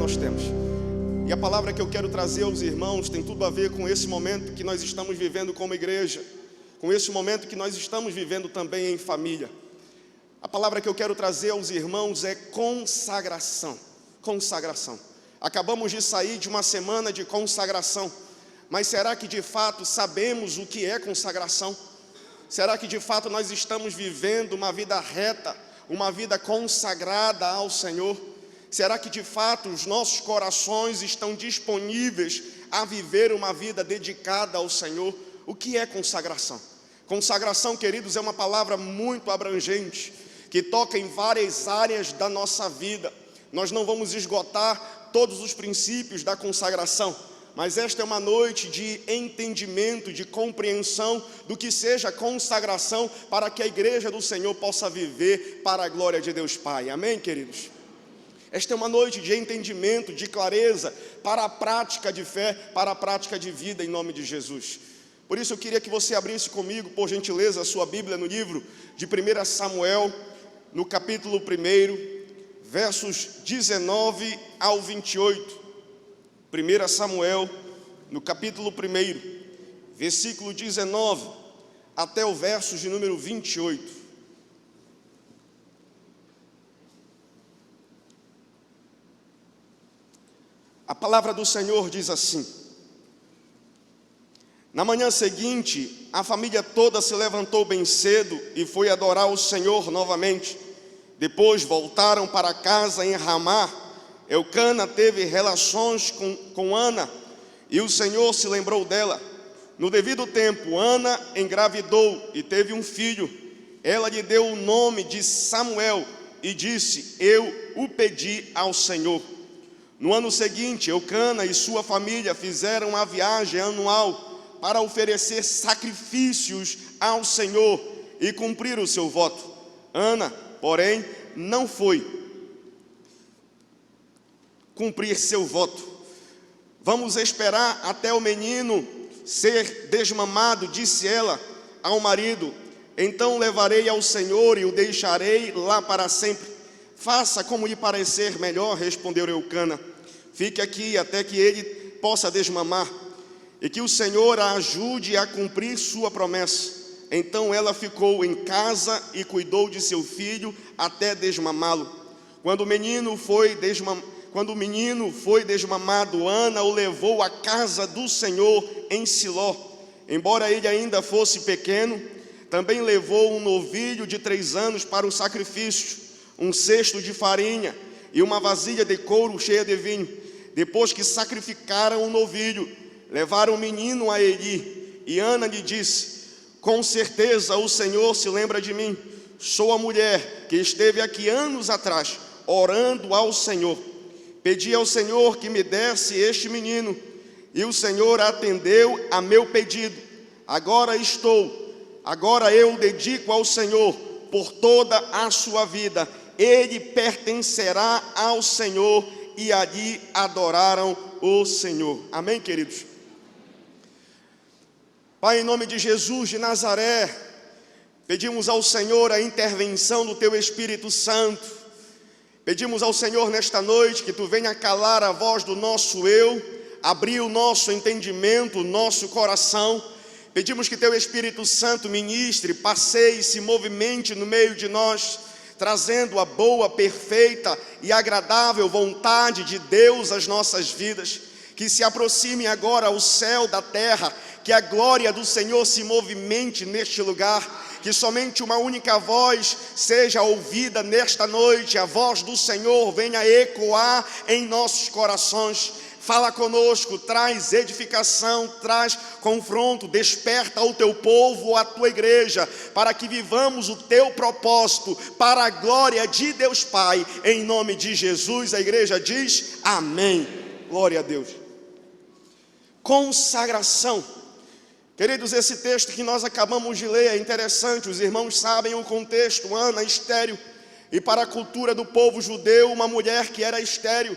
nós temos. E a palavra que eu quero trazer aos irmãos tem tudo a ver com esse momento que nós estamos vivendo como igreja, com esse momento que nós estamos vivendo também em família. A palavra que eu quero trazer aos irmãos é consagração. Consagração. Acabamos de sair de uma semana de consagração, mas será que de fato sabemos o que é consagração? Será que de fato nós estamos vivendo uma vida reta, uma vida consagrada ao Senhor? Será que de fato os nossos corações estão disponíveis a viver uma vida dedicada ao Senhor? O que é consagração? Consagração, queridos, é uma palavra muito abrangente, que toca em várias áreas da nossa vida. Nós não vamos esgotar todos os princípios da consagração, mas esta é uma noite de entendimento, de compreensão do que seja consagração, para que a igreja do Senhor possa viver para a glória de Deus Pai. Amém, queridos? Esta é uma noite de entendimento, de clareza, para a prática de fé, para a prática de vida, em nome de Jesus. Por isso eu queria que você abrisse comigo, por gentileza, a sua Bíblia no livro de 1 Samuel, no capítulo 1, versos 19 ao 28. 1 Samuel, no capítulo 1, versículo 19, até o verso de número 28. A palavra do Senhor diz assim: na manhã seguinte, a família toda se levantou bem cedo e foi adorar o Senhor novamente. Depois voltaram para casa em Ramá. Eucana teve relações com Ana, e o Senhor se lembrou dela. No devido tempo, Ana engravidou e teve um filho. Ela lhe deu o nome de Samuel e disse: eu o pedi ao Senhor. No ano seguinte, Eucana e sua família fizeram uma viagem anual para oferecer sacrifícios ao Senhor e cumprir o seu voto. Ana, porém, não foi cumprir seu voto. Vamos esperar até o menino ser desmamado, disse ela ao marido. Então levarei ao Senhor e o deixarei lá para sempre. Faça como lhe parecer melhor, respondeu Eucana. Fique aqui até que ele possa desmamar, e que o Senhor a ajude a cumprir sua promessa. Então ela ficou em casa e cuidou de seu filho até desmamá-lo. Quando o menino foi desmamado, Ana o levou à casa do Senhor em Siló. Embora ele ainda fosse pequeno, também levou um novilho de 3 anos para o sacrifício, um cesto de farinha e uma vasilha de couro cheia de vinho. Depois que sacrificaram o novilho, levaram o menino a Eli, e Ana lhe disse: com certeza o Senhor se lembra de mim. Sou a mulher que esteve aqui anos atrás, orando ao Senhor. Pedi ao Senhor que me desse este menino, e o Senhor atendeu a meu pedido. Agora eu dedico ao Senhor por toda a sua vida. Ele pertencerá ao Senhor. E ali adoraram o Senhor. Amém, queridos? Pai, em nome de Jesus de Nazaré, pedimos ao Senhor a intervenção do Teu Espírito Santo. Pedimos ao Senhor nesta noite que Tu venha calar a voz do nosso eu, abrir o nosso entendimento, o nosso coração. Pedimos que Teu Espírito Santo ministre, passeie, se movimente no meio de nós, trazendo a boa, perfeita e agradável vontade de Deus às nossas vidas. Que se aproxime agora o céu da terra, que a glória do Senhor se movimente neste lugar, que somente uma única voz seja ouvida nesta noite, a voz do Senhor venha ecoar em nossos corações. Fala conosco, traz edificação, traz confronto, desperta o teu povo, a tua igreja, para que vivamos o teu propósito, para a glória de Deus Pai, em nome de Jesus. A igreja diz amém. Glória a Deus. Consagração. Queridos, esse texto que nós acabamos de ler é interessante, os irmãos sabem o contexto. Ana, estéril, e para a cultura do povo judeu, uma mulher que era estéril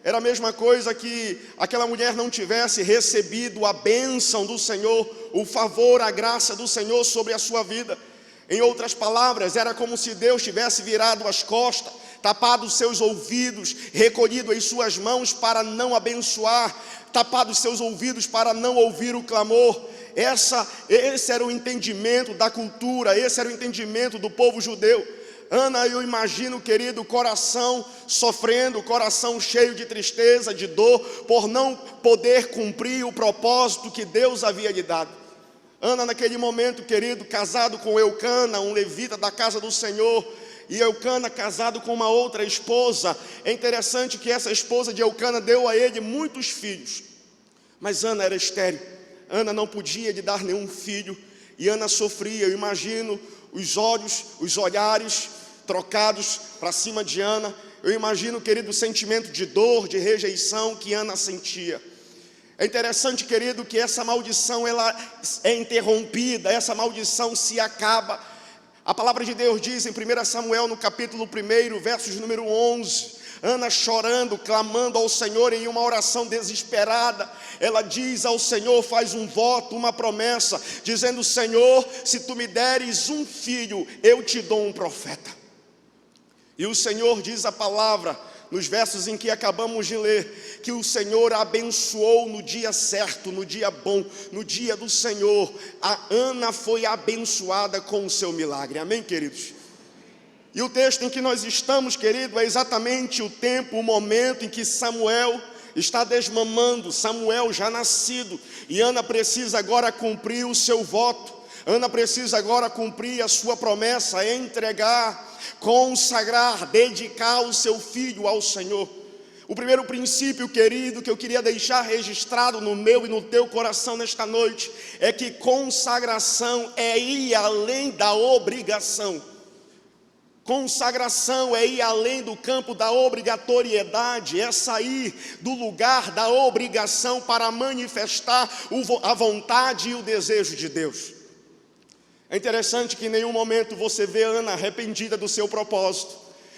era a mesma coisa que aquela mulher não tivesse recebido a bênção do Senhor, o favor, a graça do Senhor sobre a sua vida. Em outras palavras, era como se Deus tivesse virado as costas, tapado os seus ouvidos, recolhido as suas mãos para não abençoar, tapado os seus ouvidos para não ouvir o clamor. Esse era o entendimento da cultura, esse era o entendimento do povo judeu. Ana, eu imagino, querido, o coração sofrendo, o coração cheio de tristeza, de dor, por não poder cumprir o propósito que Deus havia lhe dado. Ana, naquele momento, querido, casado com Eucana, um levita da casa do Senhor, e Eucana casado com uma outra esposa. É interessante que essa esposa de Eucana deu a ele muitos filhos, mas Ana era estéril. Ana não podia lhe dar nenhum filho, e Ana sofria. Eu imagino os olhares trocados para cima de Ana. Eu imagino, querido, o sentimento de dor, de rejeição que Ana sentia. É interessante, querido, que essa maldição ela é interrompida, essa maldição se acaba. A palavra de Deus diz em 1 Samuel, no capítulo 1, versos número 11, Ana chorando, clamando ao Senhor em uma oração desesperada, ela diz ao Senhor, faz um voto, uma promessa, dizendo: Senhor, se tu me deres um filho, eu te dou um profeta. E o Senhor diz a palavra, nos versos em que acabamos de ler, que o Senhor a abençoou no dia certo, no dia bom, no dia do Senhor. A Ana foi abençoada com o seu milagre, amém, queridos? E o texto em que nós estamos, querido, é exatamente o tempo, o momento em que Samuel está desmamando, Samuel já nascido, e Ana precisa agora cumprir o seu voto. Ana precisa agora cumprir a sua promessa, entregar, consagrar, dedicar o seu filho ao Senhor. O primeiro princípio, querido, que eu queria deixar registrado no meu e no teu coração nesta noite, é que consagração é ir além da obrigação. Consagração é ir além do campo da obrigatoriedade, é sair do lugar da obrigação para manifestar a vontade e o desejo de Deus. É interessante que em nenhum momento você vê Ana arrependida do seu propósito.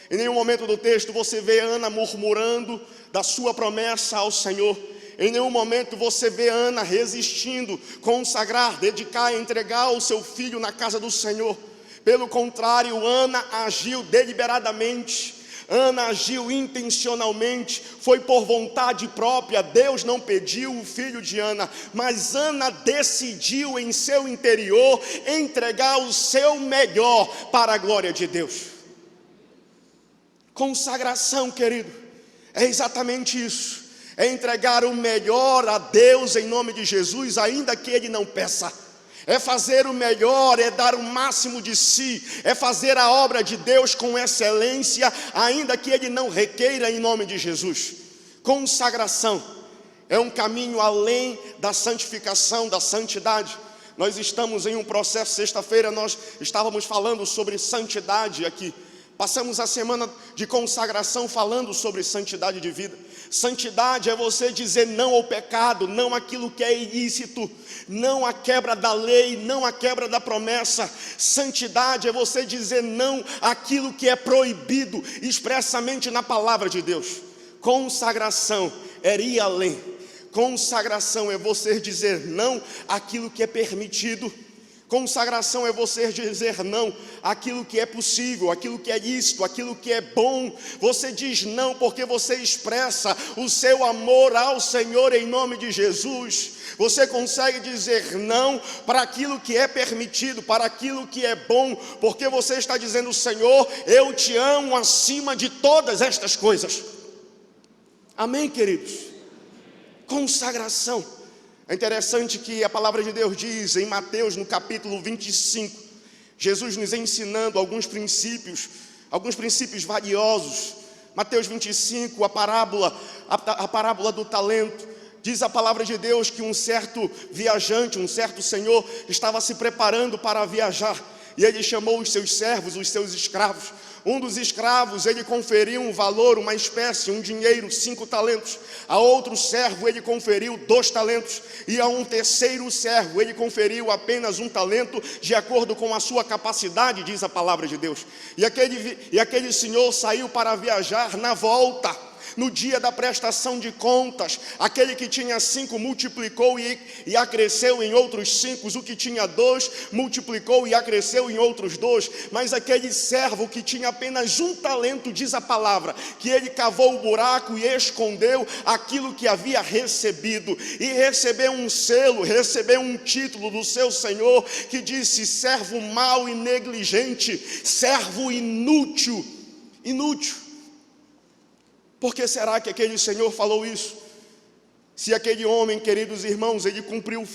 Em nenhum momento do texto você vê Ana murmurando da sua promessa ao Senhor. Em nenhum momento você vê Ana resistindo, consagrar, dedicar, entregar o seu filho na casa do Senhor. Pelo contrário, Ana agiu deliberadamente, Ana agiu intencionalmente, foi por vontade própria. Deus não pediu o filho de Ana, mas Ana decidiu em seu interior entregar o seu melhor para a glória de Deus. Consagração, querido, é exatamente isso, é entregar o melhor a Deus em nome de Jesus, ainda que Ele não peça. É fazer o melhor, é dar o máximo de si, é fazer a obra de Deus com excelência, ainda que Ele não requeira em nome de Jesus. Consagração é um caminho além da santificação, da santidade. Nós estamos em um processo, sexta-feira nós estávamos falando sobre santidade aqui. Passamos a semana de consagração falando sobre santidade de vida. Santidade é você dizer não ao pecado, não àquilo que é ilícito, não à quebra da lei, não à quebra da promessa. Santidade é você dizer não àquilo que é proibido expressamente na palavra de Deus. Consagração é ir além. Consagração é você dizer não àquilo que é permitido. Consagração é você dizer não àquilo que é possível, àquilo que é lícito, àquilo que é bom. Você diz não porque você expressa o seu amor ao Senhor em nome de Jesus. Você consegue dizer não para aquilo que é permitido, para aquilo que é bom, porque você está dizendo: Senhor, eu te amo acima de todas estas coisas. Amém, queridos? Consagração. É interessante que a palavra de Deus diz em Mateus, no capítulo 25, Jesus nos ensinando alguns princípios valiosos. Mateus 25, a parábola do talento. Diz a palavra de Deus que um certo viajante, um certo senhor, estava se preparando para viajar. E ele chamou os seus servos, os seus escravos. Um dos escravos, ele conferiu um valor, uma espécie, um dinheiro, 5 talentos. A outro servo, ele conferiu 2 talentos. E a um terceiro servo, ele conferiu apenas 1 talento, de acordo com a sua capacidade, diz a palavra de Deus. E aquele senhor saiu para viajar. Na volta, No dia da prestação de contas, aquele que tinha 5 multiplicou e acresceu em outros 5, o que tinha 2 multiplicou e acresceu em outros 2, mas aquele servo que tinha apenas 1 talento, diz a palavra, que ele cavou o buraco e escondeu aquilo que havia recebido, e recebeu um selo, recebeu um título do seu Senhor, que disse: servo mau e negligente, servo inútil. Por que será que aquele Senhor falou isso? Se aquele homem, queridos irmãos, ele cumpriu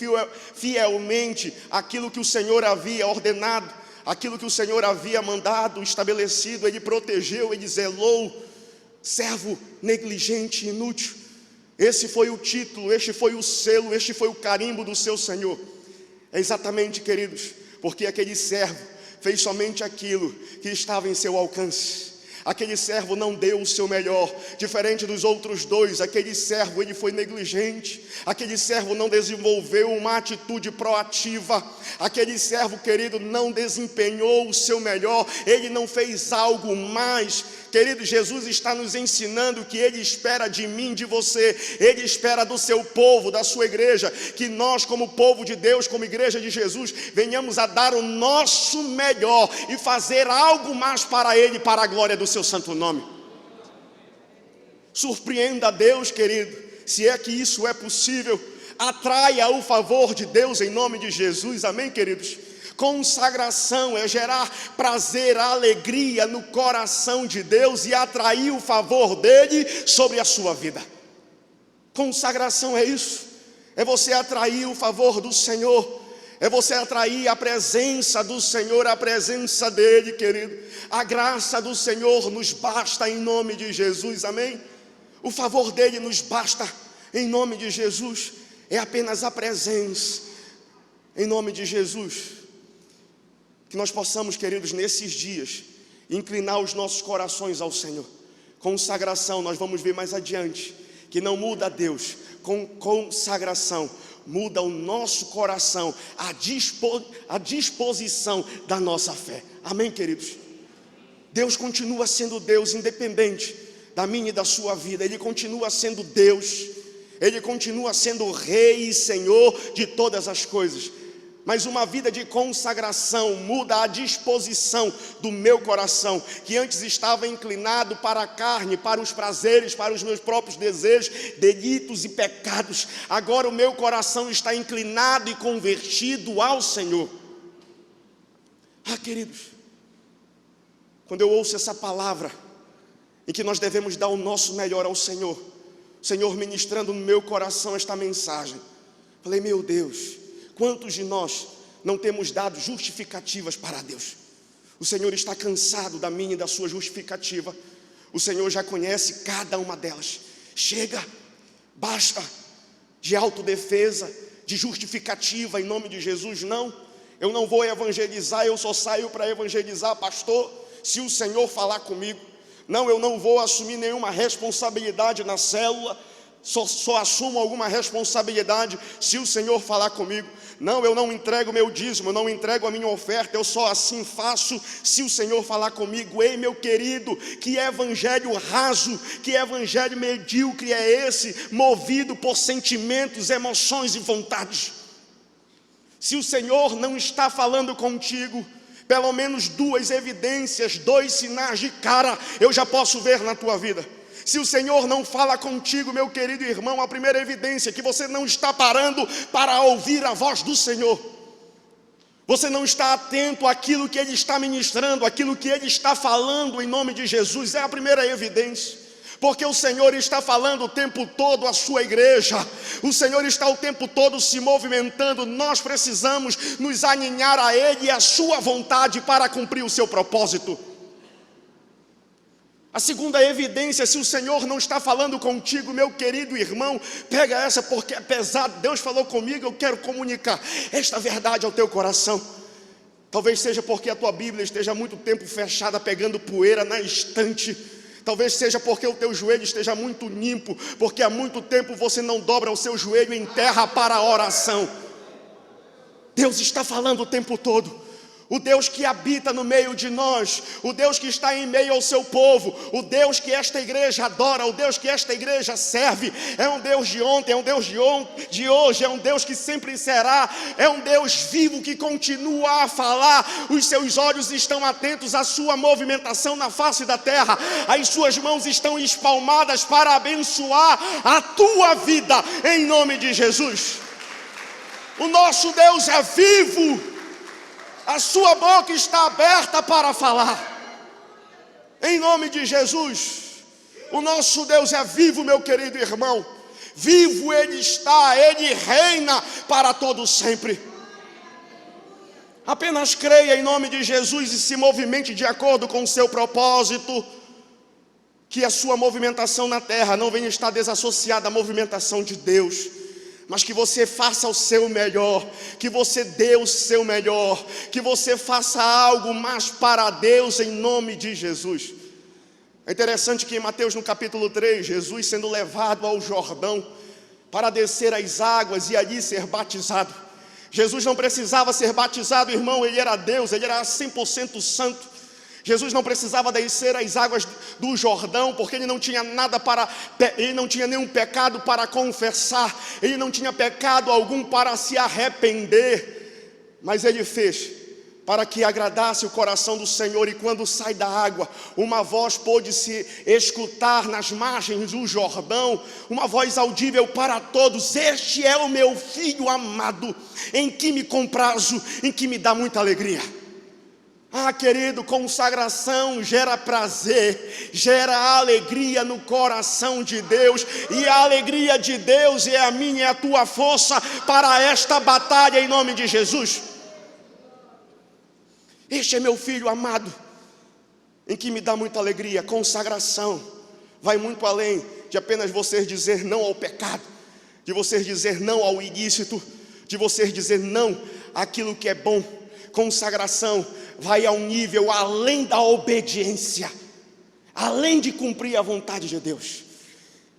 fielmente aquilo que o Senhor havia ordenado, aquilo que o Senhor havia mandado, estabelecido, ele protegeu, ele zelou. Servo negligente e inútil. Esse foi o título, este foi o selo, este foi o carimbo do seu Senhor. É exatamente, queridos, porque aquele servo fez somente aquilo que estava em seu alcance. Aquele servo não deu o seu melhor, diferente dos outros 2, aquele servo ele foi negligente, aquele servo não desenvolveu uma atitude proativa, aquele servo, querido, não desempenhou o seu melhor, ele não fez algo mais. Querido, Jesus está nos ensinando que Ele espera de mim, de você, Ele espera do seu povo, da sua igreja, que nós como povo de Deus, como igreja de Jesus, venhamos a dar o nosso melhor e fazer algo mais para Ele, para a glória do seu santo nome. Surpreenda a Deus, querido, se é que isso é possível, atraia o favor de Deus em nome de Jesus, amém, queridos? Consagração é gerar prazer, alegria no coração de Deus e atrair o favor dele sobre a sua vida. Consagração é isso, é você atrair o favor do Senhor, é você atrair a presença do Senhor, a presença dele, querido. A graça do Senhor nos basta em nome de Jesus, amém? O favor dele nos basta em nome de Jesus, é apenas a presença em nome de Jesus. Que nós possamos, queridos, nesses dias, inclinar os nossos corações ao Senhor. Consagração, nós vamos ver mais adiante, que não muda a Deus, com consagração, muda o nosso coração, a disposição da nossa fé. Amém, queridos? Deus continua sendo Deus, independente da minha e da sua vida. Ele continua sendo Deus, Ele continua sendo Rei e Senhor de todas as coisas. Mas uma vida de consagração muda a disposição do meu coração, que antes estava inclinado para a carne, para os prazeres, para os meus próprios desejos, delitos e pecados. Agora o meu coração está inclinado e convertido ao Senhor. Queridos, quando eu ouço essa palavra, em que nós devemos dar o nosso melhor ao Senhor, o Senhor ministrando no meu coração esta mensagem, falei: meu Deus, quantos de nós não temos dado justificativas para Deus? O Senhor está cansado da minha e da sua justificativa. O Senhor já conhece cada uma delas. Chega, basta de autodefesa, de justificativa em nome de Jesus. Não, eu não vou evangelizar, eu só saio para evangelizar, pastor, se o Senhor falar comigo. Não, eu não vou assumir nenhuma responsabilidade na célula, só assumo alguma responsabilidade se o Senhor falar comigo. Não, eu não entrego meu dízimo, eu não entrego a minha oferta, eu só assim faço se o Senhor falar comigo. Ei, meu querido, que evangelho raso, que evangelho medíocre é esse, movido por sentimentos, emoções e vontades? Se o Senhor não está falando contigo, pelo menos 2 evidências, 2 sinais de cara eu já posso ver na tua vida. Se o Senhor não fala contigo, meu querido irmão, a primeira evidência é que você não está parando para ouvir a voz do Senhor. Você não está atento àquilo que Ele está ministrando, àquilo que Ele está falando em nome de Jesus. É a primeira evidência. Porque o Senhor está falando o tempo todo à sua igreja. O Senhor está o tempo todo se movimentando. Nós precisamos nos aninhar a Ele e à sua vontade para cumprir o seu propósito. A segunda evidência, se o Senhor não está falando contigo, meu querido irmão, pega essa porque é pesado. Deus falou comigo, eu quero comunicar esta verdade ao teu coração. Talvez seja porque a tua Bíblia esteja há muito tempo fechada, pegando poeira na estante. Talvez seja porque o teu joelho esteja muito limpo, porque há muito tempo você não dobra o seu joelho em terra para a oração. Deus está falando o tempo todo. o Deus que habita no meio de nós, o Deus que está em meio ao seu povo, o Deus que esta igreja adora, o Deus que esta igreja serve, é um Deus de ontem, é um Deus de hoje, é um Deus que sempre será, é um Deus vivo que continua a falar. Os seus olhos estão atentos à sua movimentação na face da terra, as suas mãos estão espalmadas para abençoar a tua vida, em nome de Jesus. O nosso Deus é vivo, a sua boca está aberta para falar, em nome de Jesus. O nosso Deus é vivo, meu querido irmão, vivo Ele está, Ele reina para todo sempre. Apenas creia em nome de Jesus e se movimente de acordo com o seu propósito, que a sua movimentação na terra não venha estar desassociada à movimentação de Deus, mas que você faça o seu melhor, que você dê o seu melhor, que você faça algo mais para Deus em nome de Jesus. É interessante que em Mateus no capítulo 3, Jesus sendo levado ao Jordão para descer as águas e ali ser batizado. Jesus não precisava ser batizado, irmão, Ele era Deus, Ele era 100% santo. Jesus não precisava descer as águas do Jordão, porque ele não tinha ele não tinha nenhum pecado para confessar, ele não tinha pecado algum para se arrepender, mas ele fez para que agradasse o coração do Senhor. E quando sai da água, uma voz pôde se escutar nas margens do Jordão, uma voz audível para todos: este é o meu filho amado, em que me comprazo, em que me dá muita alegria. Ah, querido, consagração gera prazer, gera alegria no coração de Deus, e a alegria de Deus é a minha e a tua força para esta batalha, em nome de Jesus. Este é meu filho amado, em que me dá muita alegria. Consagração vai muito além de apenas você dizer não ao pecado, de você dizer não ao ilícito, de você dizer não àquilo que é bom. Consagração vai a um nível além da obediência, além de cumprir a vontade de Deus.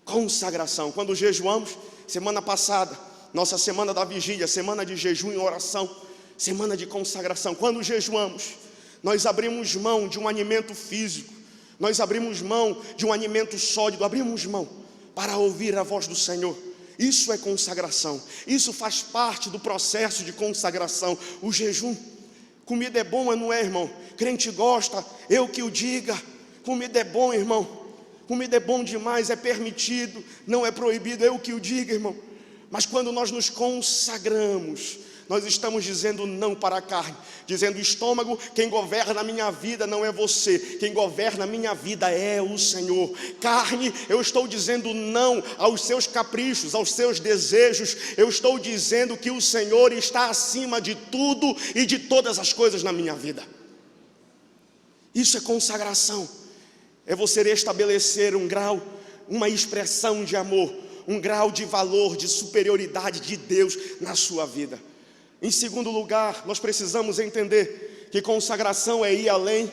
Consagração. Quando jejuamos, semana passada, nossa semana da vigília, semana de jejum e oração, semana de consagração. Quando jejuamos, nós abrimos mão de um alimento físico, nós abrimos mão de um alimento sólido, abrimos mão para ouvir a voz do Senhor. Isso é consagração, isso faz parte do processo de consagração. O jejum. Comida é bom, não é, irmão? Crente gosta, eu que o diga. Comida é bom, irmão. Comida é bom demais, é permitido, não é proibido, eu que o diga, irmão. Mas quando nós nos consagramos, nós estamos dizendo não para a carne, dizendo: estômago, quem governa a minha vida não é você, quem governa a minha vida é o Senhor. Carne, eu estou dizendo não aos seus caprichos, aos seus desejos, eu estou dizendo que o Senhor está acima de tudo e de todas as coisas na minha vida. Isso é consagração, é você estabelecer um grau, uma expressão de amor, um grau de valor, de superioridade de Deus na sua vida. Em segundo lugar, nós precisamos entender que consagração é ir além.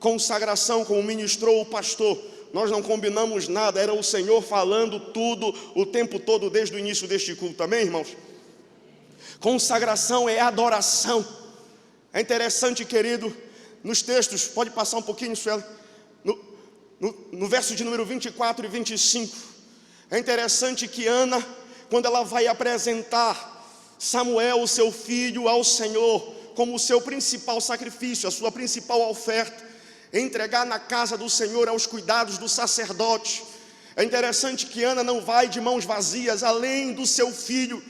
Consagração, como ministrou o pastor, nós não combinamos nada, era o Senhor falando tudo, o tempo todo, desde o início deste culto, amém, irmãos? Consagração é adoração. É interessante, querido, nos textos, pode passar um pouquinho, Sueli, no verso de número 24 e 25, é interessante que Ana, quando ela vai apresentar Samuel, o seu filho, ao Senhor, como o seu principal sacrifício, a sua principal oferta, entregar na casa do Senhor aos cuidados do sacerdote. É interessante que Ana não vai de mãos vazias, além do seu filho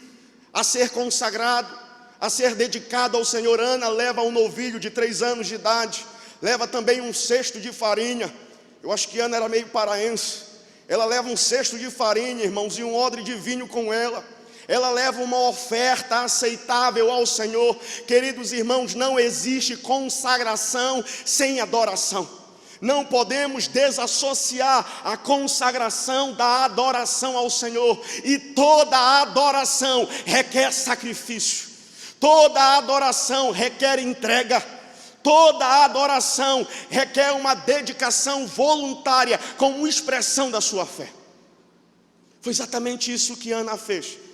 a ser consagrado, a ser dedicado ao Senhor. Ana leva um novilho de 3 anos de idade, leva também um cesto de farinha. Eu acho que Ana era meio paraense. Ela leva um cesto de farinha, irmãos, e um odre de vinho com ela. Ela leva uma oferta aceitável ao Senhor. Queridos irmãos, não existe consagração sem adoração. Não podemos desassociar a consagração da adoração ao Senhor. E toda adoração requer sacrifício. Toda adoração requer entrega. Toda adoração requer uma dedicação voluntária como expressão da sua fé. Foi exatamente isso que Ana fez.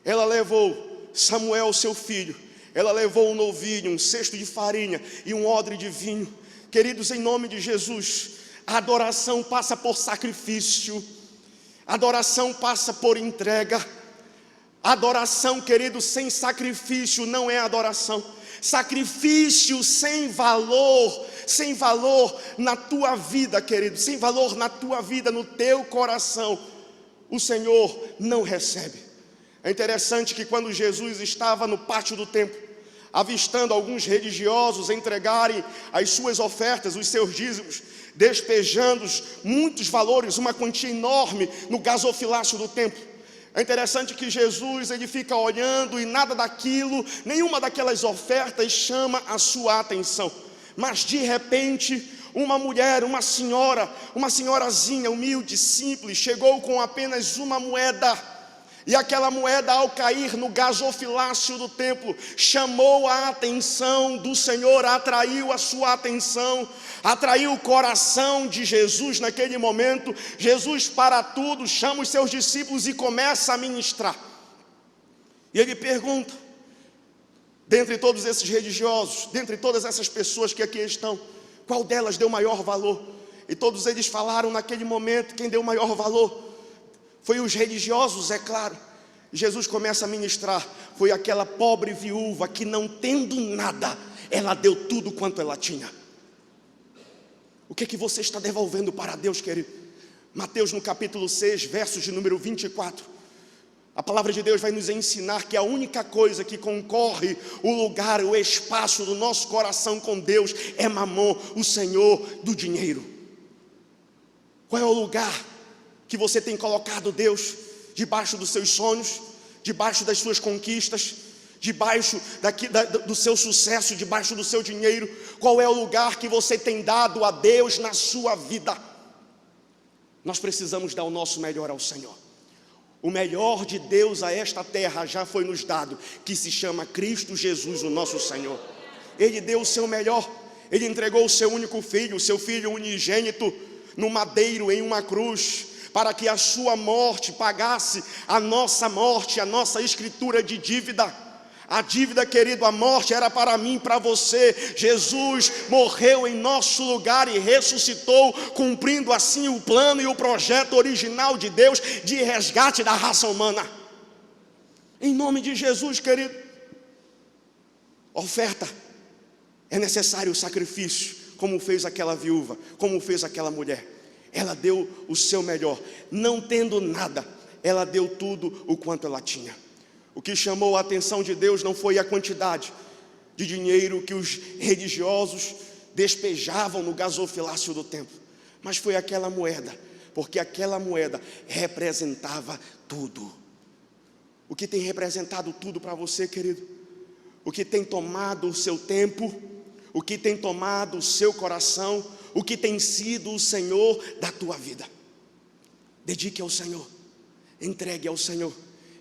Ela levou Samuel, seu filho, ela levou um novilho, um cesto de farinha e um odre de vinho. Queridos, em nome de Jesus, a adoração passa por sacrifício, a adoração passa por entrega. Adoração, querido, sem sacrifício não é adoração. Sacrifício sem valor na tua vida, querido, sem valor na tua vida, no teu coração, o Senhor não recebe. É interessante que quando Jesus estava no pátio do templo, avistando alguns religiosos entregarem as suas ofertas, os seus dízimos, despejando muitos valores, uma quantia enorme no gasofilácio do templo. É interessante que Jesus, ele fica olhando e nada daquilo, nenhuma daquelas ofertas chama a sua atenção. Mas de repente, uma mulher, uma senhorazinha humilde, simples, chegou com apenas uma moeda. E aquela moeda, ao cair no gasofilácio do templo, chamou a atenção do Senhor, atraiu a sua atenção, atraiu o coração de Jesus naquele momento. Jesus para tudo, chama os seus discípulos e começa a ministrar. E ele pergunta, dentre todos esses religiosos, dentre todas essas pessoas que aqui estão, qual delas deu maior valor? E todos eles falaram naquele momento, quem deu maior valor foi os religiosos, é claro. Jesus começa a ministrar, foi aquela pobre viúva que, não tendo nada, ela deu tudo quanto ela tinha. O que você está devolvendo para Deus, querido? Mateus no capítulo 6, versos de número 24. A palavra de Deus vai nos ensinar que a única coisa que concorre o lugar, o espaço do nosso coração com Deus é Mamon, o senhor do dinheiro. Qual é o lugar que você tem colocado Deus? Debaixo dos seus sonhos, debaixo das suas conquistas, debaixo do seu sucesso, debaixo do seu dinheiro? Qual é o lugar que você tem dado a Deus na sua vida? Nós precisamos dar o nosso melhor ao Senhor. O melhor de Deus a esta terra já foi nos dado, que se chama Cristo Jesus, o nosso Senhor. Ele deu o seu melhor, Ele entregou o seu único filho, o seu filho unigênito, no madeiro, em uma cruz, para que a sua morte pagasse a nossa morte, a nossa escritura de dívida. A dívida, querido, a morte era para mim, para você. Jesus morreu em nosso lugar e ressuscitou, cumprindo assim o plano e o projeto original de Deus de resgate da raça humana. Em nome de Jesus, querido, oferta, é necessário o sacrifício, como fez aquela viúva, como fez aquela mulher. Ela deu o seu melhor, não tendo nada, ela deu tudo o quanto ela tinha. O que chamou a atenção de Deus não foi a quantidade de dinheiro que os religiosos despejavam no gasofilácio do templo, mas foi aquela moeda, porque aquela moeda representava tudo. O que tem representado tudo para você, querido? O que tem tomado o seu tempo? O que tem tomado o seu coração? O que tem sido o Senhor da tua vida? Dedique ao Senhor, entregue ao Senhor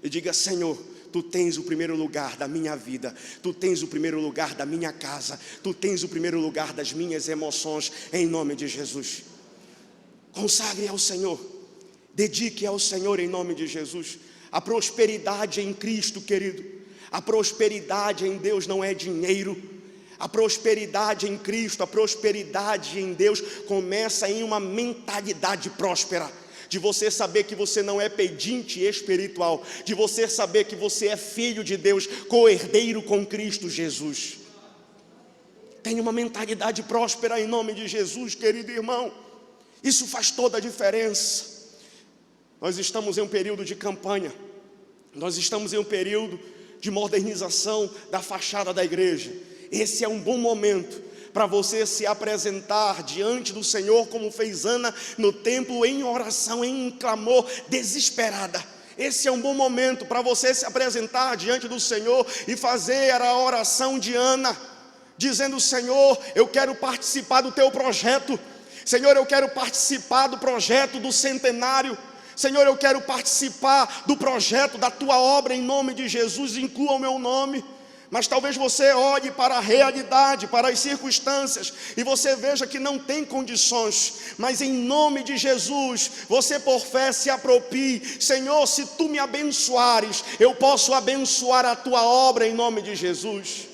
e diga: Senhor, Tu tens o primeiro lugar da minha vida, Tu tens o primeiro lugar da minha casa, Tu tens o primeiro lugar das minhas emoções, em nome de Jesus. Consagre ao Senhor, dedique ao Senhor em nome de Jesus. A prosperidade em Cristo, querido, a prosperidade em Deus não é dinheiro. A prosperidade em Cristo, a prosperidade em Deus começa em uma mentalidade próspera, de você saber que você não é pedinte espiritual, de você saber que você é filho de Deus, co-herdeiro com Cristo Jesus. Tenha uma mentalidade próspera em nome de Jesus, querido irmão. Isso faz toda a diferença. Nós estamos em um período de campanha, nós estamos em um período de modernização da fachada da igreja. Esse é um bom momento para você se apresentar diante do Senhor, como fez Ana no templo, em oração, em clamor, desesperada. Esse é um bom momento para você se apresentar diante do Senhor e fazer a oração de Ana, dizendo: Senhor, eu quero participar do teu projeto. Senhor, eu quero participar do projeto do centenário. Senhor, eu quero participar do projeto da tua obra, em nome de Jesus, inclua o meu nome. Mas talvez você olhe para a realidade, para as circunstâncias, e você veja que não tem condições. Mas em nome de Jesus, você por fé se aproprie. Senhor, se tu me abençoares, eu posso abençoar a tua obra em nome de Jesus.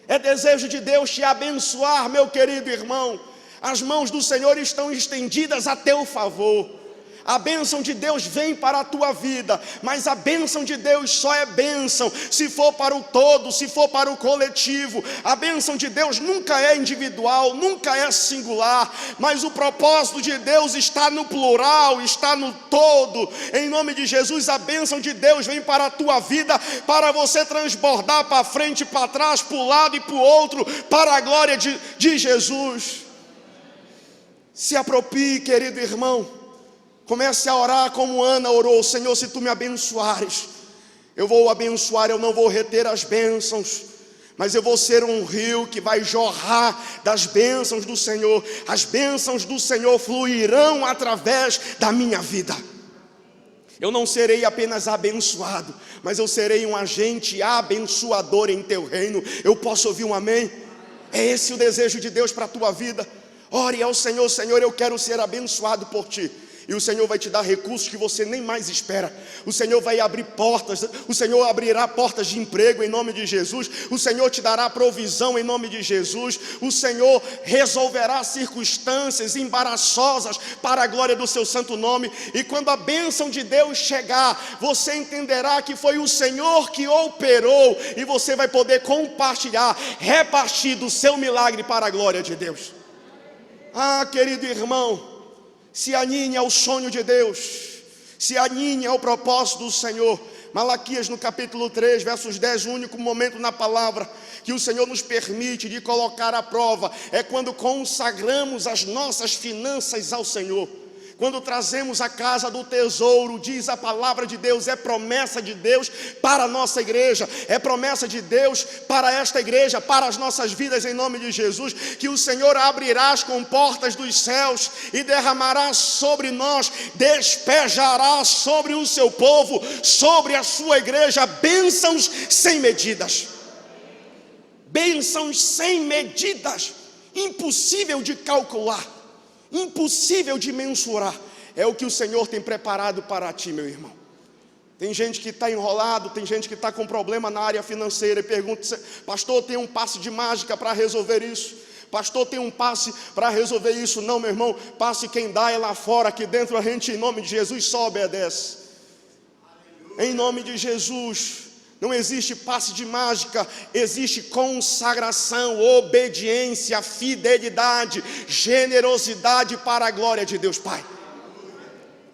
É desejo de Deus te abençoar, meu querido irmão. As mãos do Senhor estão estendidas a teu favor. A bênção de Deus vem para a tua vida, mas a bênção de Deus só é bênção se for para o todo, se for para o coletivo. A bênção de Deus nunca é individual, nunca é singular, mas o propósito de Deus está no plural, está no todo. Em nome de Jesus, a bênção de Deus vem para a tua vida, para você transbordar para frente, para trás, para o lado e para o outro, para a glória de Jesus. Se aproprie, querido irmão. Comece a orar como Ana orou. Senhor, se tu me abençoares, eu vou abençoar, eu não vou reter as bênçãos, mas eu vou ser um rio que vai jorrar das bênçãos do Senhor. As bênçãos do Senhor fluirão através da minha vida. Eu não serei apenas abençoado, mas eu serei um agente abençoador em teu reino. Eu posso ouvir um amém? É esse o desejo de Deus para a tua vida. Ore ao Senhor: Senhor, eu quero ser abençoado por ti. E o Senhor vai te dar recursos que você nem mais espera. O Senhor vai abrir portas. O Senhor abrirá portas de emprego em nome de Jesus. O Senhor te dará provisão em nome de Jesus. O Senhor resolverá circunstâncias embaraçosas para a glória do seu santo nome. E quando a bênção de Deus chegar, você entenderá que foi o Senhor que operou. E você vai poder compartilhar, repartir do seu milagre para a glória de Deus. Ah, querido irmão, se aninhe ao sonho de Deus, se aninhe ao propósito do Senhor. Malaquias no capítulo 3, versos 10, o único momento na palavra que o Senhor nos permite de colocar à prova é quando consagramos as nossas finanças ao Senhor. Quando trazemos a casa do tesouro, diz a palavra de Deus, é promessa de Deus para a nossa igreja, é promessa de Deus para esta igreja, para as nossas vidas em nome de Jesus, que o Senhor abrirá as comportas dos céus e derramará sobre nós, despejará sobre o seu povo, sobre a sua igreja, bênçãos sem medidas. Bênçãos sem medidas, impossível de calcular, impossível de mensurar. É o que o Senhor tem preparado para ti, meu irmão. Tem gente que está enrolado, tem gente que está com problema na área financeira e pergunta: pastor, tem um passe de mágica para resolver isso? Pastor, tem um passe para resolver isso? Não, meu irmão, passe quem dá é lá fora. Aqui dentro a gente, em nome de Jesus, só obedece. Em nome de Jesus. Não existe passe de mágica, existe consagração, obediência, fidelidade, generosidade para a glória de Deus Pai.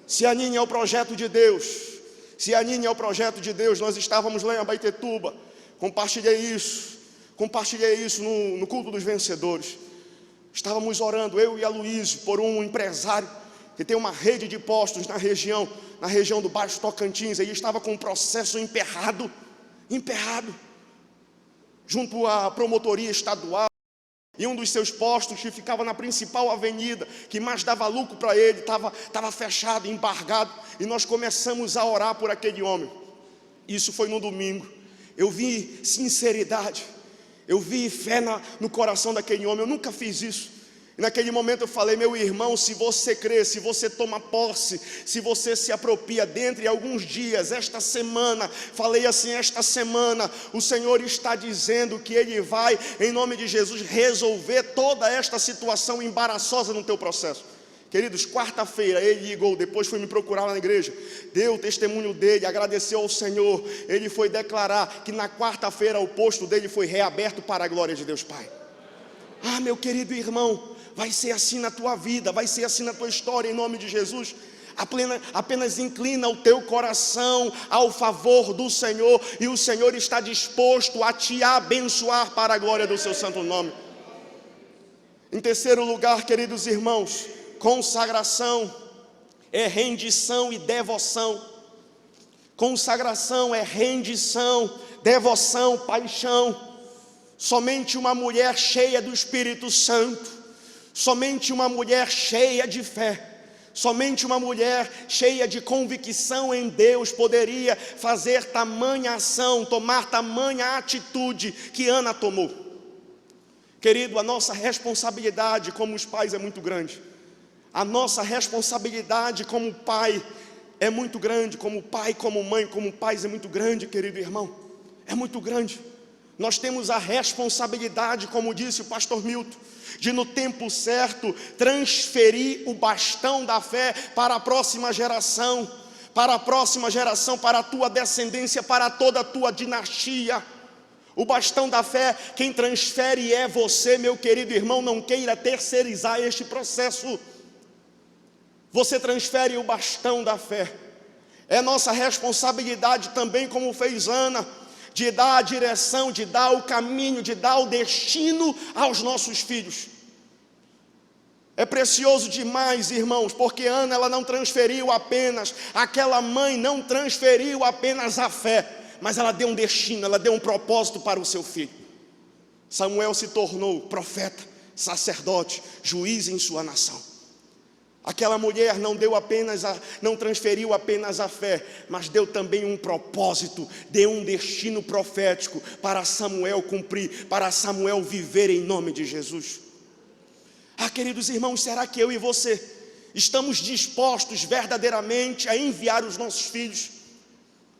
Se aninhe ao projeto de Deus, se aninhe ao projeto de Deus. Nós estávamos lá em Abaetetuba, compartilhei isso no culto dos vencedores. Estávamos orando, eu e a Luísa, por um empresário que tem uma rede de postos na região do Baixo Tocantins. Ele estava com um processo emperrado, junto à promotoria estadual, e um dos seus postos que ficava na principal avenida, que mais dava lucro para ele, estava fechado, embargado, e nós começamos a orar por aquele homem. Isso foi no domingo. Eu vi sinceridade, eu vi fé no coração daquele homem. Eu nunca fiz isso. E naquele momento eu falei: meu irmão, se você crê, se você toma posse, se você se apropria, dentro de alguns dias, esta semana, falei assim: esta semana o Senhor está dizendo que Ele vai, em nome de Jesus, resolver toda esta situação embaraçosa no teu processo. Queridos, quarta-feira ele ligou, depois foi me procurar lá na igreja, deu o testemunho dele, agradeceu ao Senhor. Ele foi declarar que na quarta-feira o posto dele foi reaberto para a glória de Deus Pai. Ah, meu querido irmão, vai ser assim na tua vida, vai ser assim na tua história, em nome de Jesus. Apenas inclina o teu coração ao favor do Senhor, e o Senhor está disposto a te abençoar para a glória do seu santo nome. Em terceiro lugar, queridos irmãos, consagração é rendição e devoção. Consagração é rendição, devoção, paixão. Somente uma mulher cheia do Espírito Santo, somente uma mulher cheia de fé, Somente uma mulher cheia de convicção em Deus poderia fazer tamanha ação, tomar tamanha atitude que Ana tomou. Querido, a nossa responsabilidade como os pais é muito grande. A nossa responsabilidade como pai é muito grande, como pai, como mãe, como pais é muito grande, querido irmão. É muito grande. Nós temos a responsabilidade, como disse o pastor Milton, de no tempo certo transferir o bastão da fé para a próxima geração, para a tua descendência, para toda a tua dinastia. O bastão da fé, quem transfere é você, meu querido irmão. Não queira terceirizar este processo. Você transfere o bastão da fé. É nossa responsabilidade também, como fez Ana, de dar a direção, de dar o caminho, de dar o destino aos nossos filhos. É precioso demais, irmãos, porque Ana, ela não transferiu apenas, aquela mãe não transferiu apenas a fé, mas ela deu um destino, ela deu um propósito para o seu filho. Samuel se tornou profeta, sacerdote, juiz em sua nação. Aquela mulher não transferiu apenas a fé, mas deu também um propósito, deu um destino profético para Samuel cumprir, para Samuel viver em nome de Jesus. Queridos irmãos, será que eu e você estamos dispostos verdadeiramente a enviar os nossos filhos?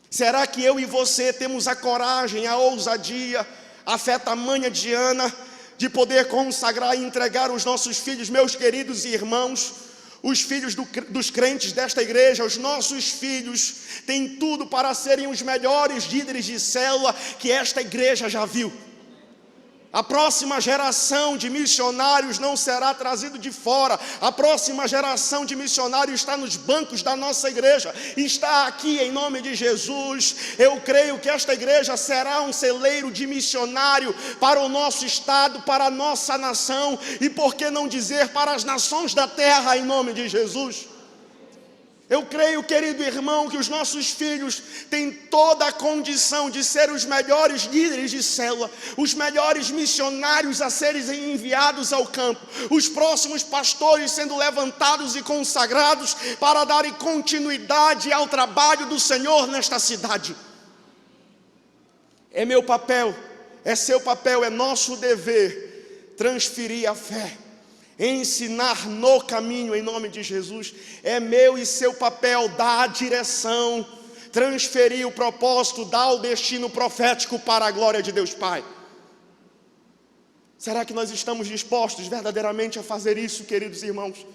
Será que eu e você temos a coragem, a ousadia, a fé tamanha de Ana, de poder consagrar e entregar os nossos filhos, meus queridos irmãos? Os filhos dos crentes desta igreja, os nossos filhos, têm tudo para serem os melhores líderes de célula que esta igreja já viu. A próxima geração de missionários não será trazido de fora. A próxima geração de missionários está nos bancos da nossa igreja, está aqui em nome de Jesus. Eu creio que esta igreja será um celeiro de missionário para o nosso estado, para a nossa nação, e por que não dizer para as nações da terra em nome de Jesus. Eu creio, querido irmão, que os nossos filhos têm toda a condição de ser os melhores líderes de célula, os melhores missionários a serem enviados ao campo, os próximos pastores sendo levantados e consagrados para darem continuidade ao trabalho do Senhor nesta cidade. É meu papel, é seu papel, é nosso dever transferir a fé, ensinar no caminho em nome de Jesus. É meu e seu papel dar a direção, transferir o propósito, dar o destino profético para a glória de Deus Pai. Será que nós estamos dispostos verdadeiramente a fazer isso, queridos irmãos?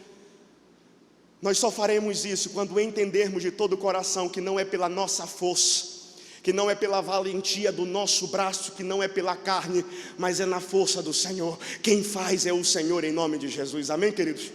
Nós só faremos isso quando entendermos de todo o coração que não é pela nossa força, que não é pela valentia do nosso braço, que não é pela carne, mas é na força do Senhor. Quem faz é o Senhor em nome de Jesus. Amém, queridos?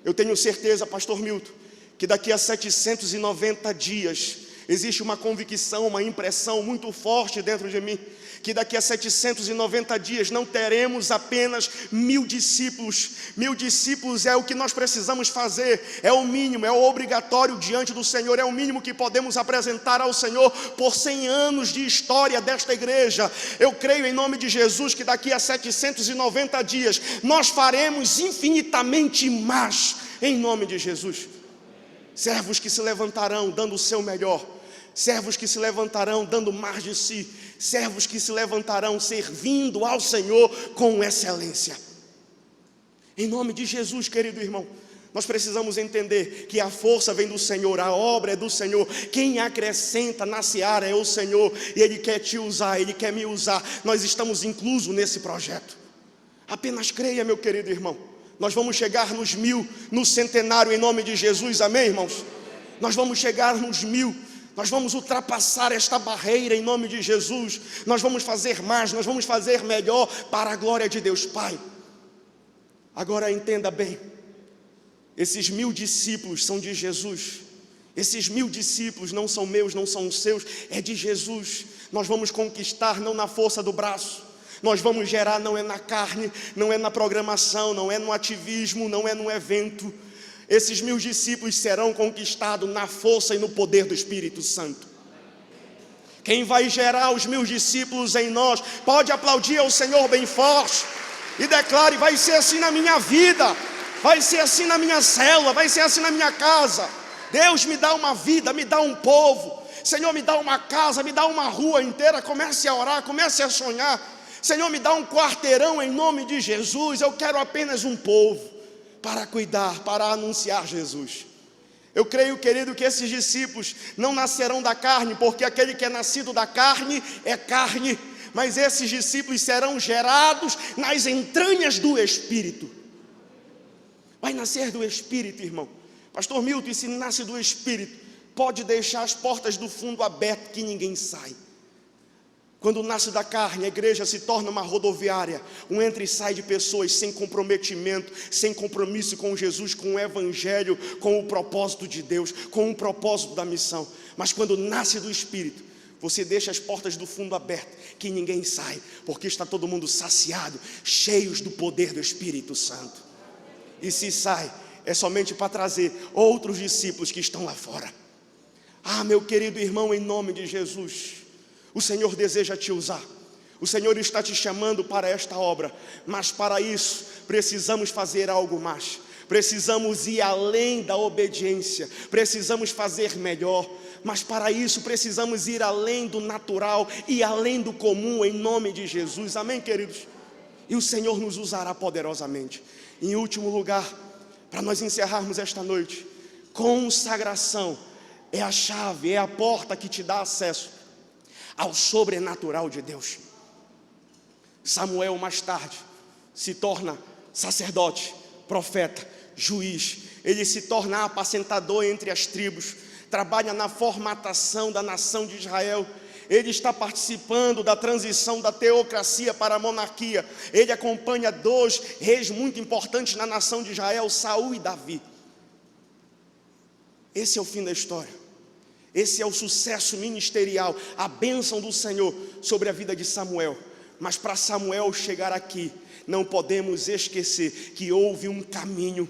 Eu tenho certeza, pastor Milton, que daqui a 790 dias existe uma convicção, uma impressão muito forte dentro de mim, que daqui a 790 dias não teremos apenas 1000 discípulos. 1000 discípulos é o que nós precisamos fazer, é o mínimo, é o obrigatório diante do Senhor, é o mínimo que podemos apresentar ao Senhor por 100 anos de história desta igreja. Eu creio em nome de Jesus que daqui a 790 dias nós faremos infinitamente mais em nome de Jesus. Servos que se levantarão dando o seu melhor, servos que se levantarão dando mais de si, servos que se levantarão servindo ao Senhor com excelência. Em nome de Jesus, querido irmão, nós precisamos entender que a força vem do Senhor, a obra é do Senhor, quem acrescenta na seara é o Senhor, e Ele quer te usar, Ele quer me usar. Nós estamos inclusos nesse projeto. Apenas creia, meu querido irmão. Nós vamos chegar nos 1000, no centenário em nome de Jesus, amém, irmãos? Nós vamos chegar nos 1000. Nós vamos ultrapassar esta barreira em nome de Jesus. Nós vamos fazer mais, nós vamos fazer melhor para a glória de Deus Pai. Agora entenda bem, esses 1000 discípulos são de Jesus. Esses 1000 discípulos não são meus, não são os seus, é de Jesus. Nós vamos conquistar não na força do braço, nós vamos gerar não é na carne, não é na programação, não é no ativismo, não é no evento. Esses 1000 discípulos serão conquistados na força e no poder do Espírito Santo. Quem vai gerar os 1000 discípulos em nós, pode aplaudir ao Senhor bem forte e declare: vai ser assim na minha vida, vai ser assim na minha célula, vai ser assim na minha casa. Deus, me dá uma vida, me dá um povo. Senhor, me dá uma casa, me dá uma rua inteira. Comece a orar, comece a sonhar. Senhor, me dá um quarteirão em nome de Jesus. Eu quero apenas um povo para cuidar, para anunciar Jesus. Eu creio, querido, que esses discípulos não nascerão da carne, porque aquele que é nascido da carne é carne, mas esses discípulos serão gerados nas entranhas do Espírito. Vai nascer do Espírito, irmão. Pastor Milton, e se nasce do Espírito, pode deixar as portas do fundo abertas que ninguém sai. Quando nasce da carne, a igreja se torna uma rodoviária, um entra e sai de pessoas sem comprometimento, sem compromisso com Jesus, com o Evangelho, com o propósito de Deus, com o propósito da missão. Mas quando nasce do Espírito, você deixa as portas do fundo abertas, que ninguém sai, porque está todo mundo saciado, cheios do poder do Espírito Santo. E se sai, é somente para trazer outros discípulos que estão lá fora. Ah, meu querido irmão, em nome de Jesus, o Senhor deseja te usar. O Senhor está te chamando para esta obra, mas para isso precisamos fazer algo mais. Precisamos ir além da obediência, precisamos fazer melhor, mas para isso precisamos ir além do natural e além do comum, em nome de Jesus. Amém, queridos? E o Senhor nos usará poderosamente. Em último lugar, para nós encerrarmos esta noite, consagração é a chave, é a porta que te dá acesso ao sobrenatural de Deus. Samuel mais tarde se torna sacerdote, profeta, juiz. Ele se torna apacentador entre as tribos, trabalha na formatação da nação de Israel. Ele está participando da transição da teocracia para a monarquia. Ele acompanha dois reis muito importantes na nação de Israel, Saul e Davi. Esse é o fim da história. Esse é o sucesso ministerial, a bênção do Senhor sobre a vida de Samuel. Mas para Samuel chegar aqui, não podemos esquecer que houve um caminho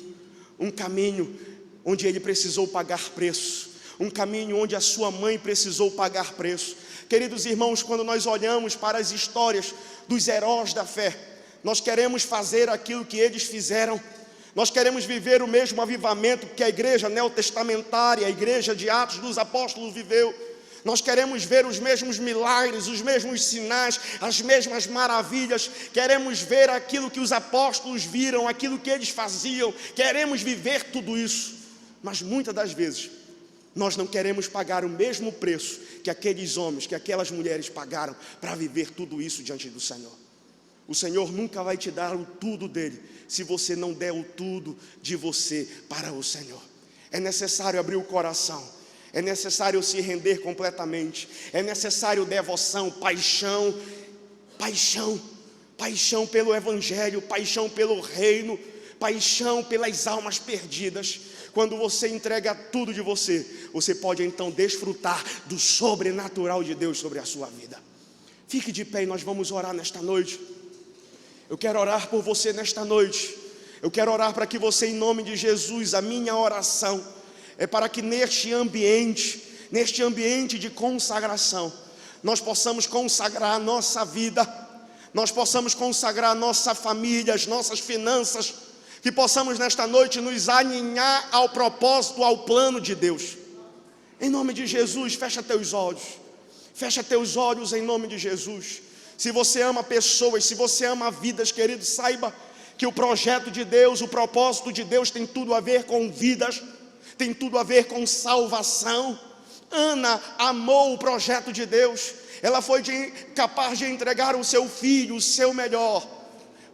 onde ele precisou pagar preço, um caminho onde a sua mãe precisou pagar preço. Queridos irmãos, quando nós olhamos para as histórias dos heróis da fé, nós queremos fazer aquilo que eles fizeram. Nós queremos viver o mesmo avivamento que a igreja neotestamentária, a igreja de Atos dos Apóstolos viveu. Nós queremos ver os mesmos milagres, os mesmos sinais, as mesmas maravilhas. Queremos ver aquilo que os apóstolos viram, aquilo que eles faziam. Queremos viver tudo isso. Mas muitas das vezes, nós não queremos pagar o mesmo preço que aqueles homens, que aquelas mulheres pagaram para viver tudo isso diante do Senhor. O Senhor nunca vai te dar o tudo dele, se você não der o tudo de você para o Senhor. É necessário abrir o coração, é necessário se render completamente, é necessário devoção, paixão pelo Evangelho, paixão pelo reino, paixão pelas almas perdidas. Quando você entrega tudo de você, você pode então desfrutar do sobrenatural de Deus sobre a sua vida. Fique de pé e nós vamos orar nesta noite. Eu quero orar por você nesta noite. Eu quero orar para que você, em nome de Jesus, a minha oração é para que neste ambiente de consagração, nós possamos consagrar a nossa vida, nós possamos consagrar a nossa família, as nossas finanças, que possamos nesta noite nos alinhar ao propósito, ao plano de Deus. Em nome de Jesus, fecha teus olhos em nome de Jesus. Se você ama pessoas, se você ama vidas, querido, saiba que o projeto de Deus, o propósito de Deus tem tudo a ver com vidas, tem tudo a ver com salvação. Ana amou o projeto de Deus, ela foi capaz de entregar o seu filho, o seu melhor,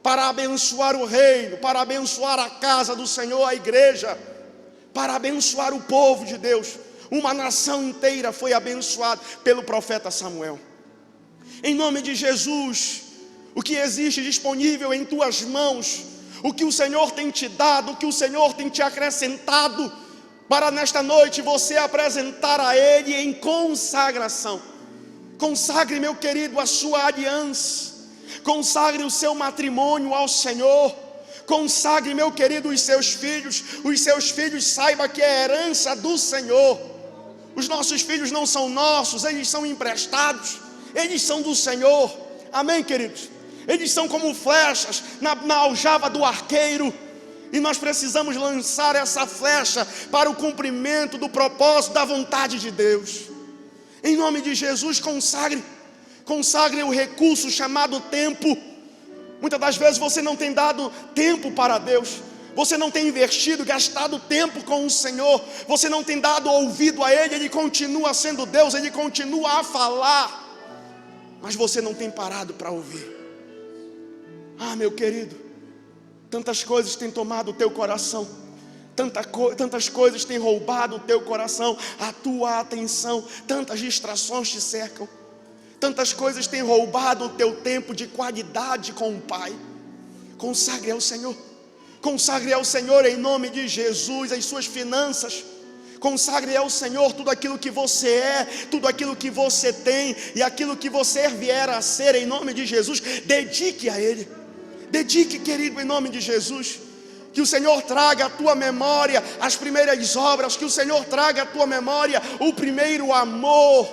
para abençoar o reino, para abençoar a casa do Senhor, a igreja, para abençoar o povo de Deus. Uma nação inteira foi abençoada pelo profeta Samuel. Em nome de Jesus, o que existe disponível em tuas mãos, o que o Senhor tem te dado, o que o Senhor tem te acrescentado, para nesta noite você apresentar a Ele em consagração. Consagre, meu querido, a sua aliança, consagre o seu matrimônio ao Senhor, consagre, meu querido, os seus filhos saiba que é herança do Senhor. Os nossos filhos não são nossos, eles são emprestados, eles são do Senhor. Amém, queridos? Eles são como flechas na aljava do arqueiro. E nós precisamos lançar essa flecha para o cumprimento do propósito da vontade de Deus. Em nome de Jesus, consagre o recurso chamado tempo. Muitas das vezes você não tem dado tempo para Deus, você não tem investido, gastado tempo com o Senhor, você não tem dado ouvido a Ele. Ele continua sendo Deus, Ele continua a falar, mas você não tem parado para ouvir. Meu querido, tantas coisas têm tomado o teu coração, tantas coisas têm roubado o teu coração, a tua atenção, tantas distrações te cercam, tantas coisas têm roubado o teu tempo de qualidade com o Pai. Consagre ao Senhor. Consagre ao Senhor em nome de Jesus as suas finanças. Consagre ao Senhor tudo aquilo que você é, tudo aquilo que você tem e aquilo que você vier a ser em nome de Jesus. Dedique a Ele. Dedique, querido, em nome de Jesus. Que o Senhor traga à tua memória as primeiras obras, que o Senhor traga à tua memória o primeiro amor.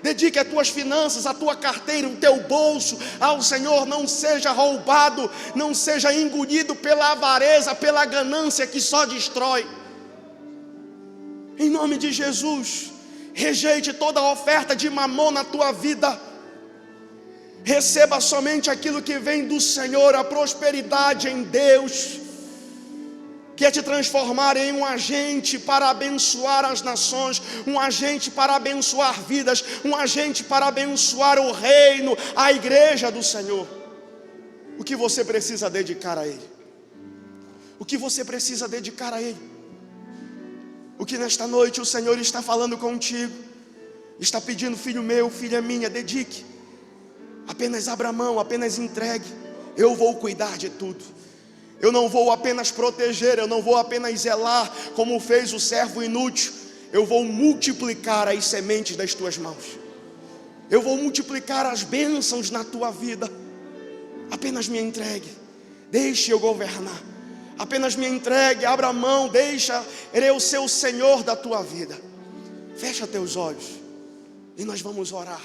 Dedique as tuas finanças, a tua carteira, o teu bolso ao Senhor. Não seja roubado, não seja engolido pela avareza, pela ganância que só destrói. Em nome de Jesus, rejeite toda oferta de mamon na tua vida. Receba somente aquilo que vem do Senhor, a prosperidade em Deus, que é te transformar em um agente para abençoar as nações, um agente para abençoar vidas, um agente para abençoar o reino, a igreja do Senhor. O que você precisa dedicar a Ele? O que você precisa dedicar a Ele? O que nesta noite o Senhor está falando contigo, está pedindo: filho meu, filha minha, dedique. Apenas abra mão, apenas entregue. Eu vou cuidar de tudo. Eu não vou apenas proteger, eu não vou apenas zelar como fez o servo inútil. Eu vou multiplicar as sementes das tuas mãos. Eu vou multiplicar as bênçãos na tua vida. Apenas me entregue, deixe eu governar. Apenas me entregue, abra a mão, deixa eu ser o Senhor da tua vida. Fecha teus olhos e nós vamos orar.